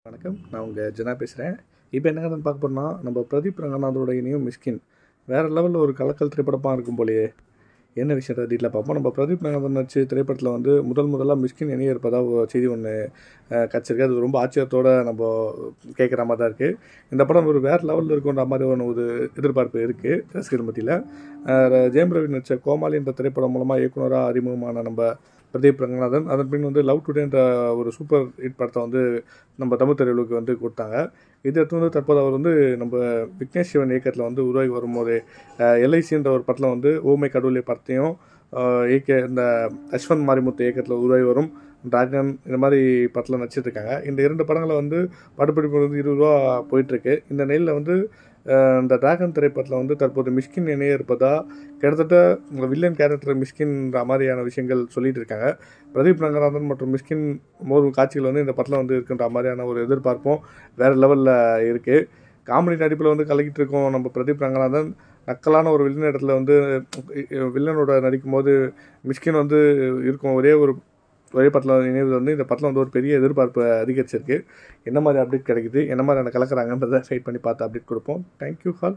வணக்கம். நான் உங்கள் ஜனா பேசுகிறேன். இப்போ என்ன கதைன்னு பார்க்க போகிறோம்னா, நம்ம பிரதீப் ரங்கநாதோட இணையும் மிஷ்கின் வேறு லெவலில் ஒரு கலக்கல் திரைப்படமாக இருக்கும் போலயே. என்ன விஷயத்தை டீட்டெயிலாக பார்ப்போம். நம்ம பிரதீப் ரங்கநாதன் நடிச்ச திரைப்படத்தில் வந்து முதலாக மிஷ்கின் இணைய இருப்பதாக செய்தி ஒன்று கிடச்சிருக்கு. அது ரொம்ப ஆச்சரியத்தோடு நம்ம கேட்குற மாதிரி தான் இருக்குது. இந்த படம் ஒரு வேறு லெவலில் இருக்குன்ற மாதிரி ஒரு எதிர்பார்ப்பு இருக்குது ரசிகர் மத்தியில். ஜெயம் ரவி நடித்த கோமாளி என்ற திரைப்படம் மூலமாக இயக்குனராக அறிமுகமான நம்ம பிரதீப் ரங்கநாதன் அதன் பின் வந்து லவ் டுடேன்ற ஒரு சூப்பர் ஹிட் படத்தை வந்து நம்ம தமிழ் திரையுலகுக்கு வந்து கொடுத்தாங்க. இதை எடுத்து வந்து தற்போது அவர் வந்து நம்ம விக்னேஷ் சிவன் இயக்கத்தில் வந்து உருவாகி வரும்போது எல்ஐசின்ற ஒரு படத்தில் வந்து ஓமை கடவுளை படத்தையும் இந்த அஸ்வந்த் மாரிமுத்து இயக்கத்தில் உருவாகி வரும் டிராகன் இந்த மாதிரி படத்தில் நடிச்சிட்ருக்காங்க. இந்த 2 படங்களை வந்து படப்பிடிப்பு வந்து 20 ரூபா போயிட்டுருக்கு. இந்த நிலையில் வந்து இந்த டிராகன் திரைப்படத்தில் வந்து தற்போது மிஷ்கின் இணைய இருப்பதா கிட்டத்தட்ட வில்லன் கேரக்டர் மிஷ்கின்ற மாதிரியான விஷயங்கள் சொல்லிட்டு இருக்காங்க. பிரதீப் ரங்கநாதன் மற்றும் மிஷ்கின் மோதும் காட்சிகள் வந்து இந்த படத்தில் வந்து இருக்கின்ற மாதிரியான ஒரு எதிர்பார்ப்பும் வேறு லெவலில் இருக்குது. காமெடி நடிப்பில் வந்து கலக்கிட்டு இருக்கோம் நம்ம பிரதீப் ரங்கநாதன். நக்கலான ஒரு வில்லன் இடத்துல வந்து வில்லனோட நடிக்கும் போது மிஷ்கின் வந்து இருக்கும் ஒரே படத்தில் இணைவது வந்து இந்த படத்தில் வந்து ஒரு பெரிய எதிர்பார்ப்பு அதிகரிச்சிருக்கு. என்ன மாதிரி அப்டேட் கிடைக்குது, என்ன மாதிரி கலக்கிறாங்கன்றதை வெயிட் பண்ணி பார்த்து அப்டேட் கொடுப்போம். Thank you all.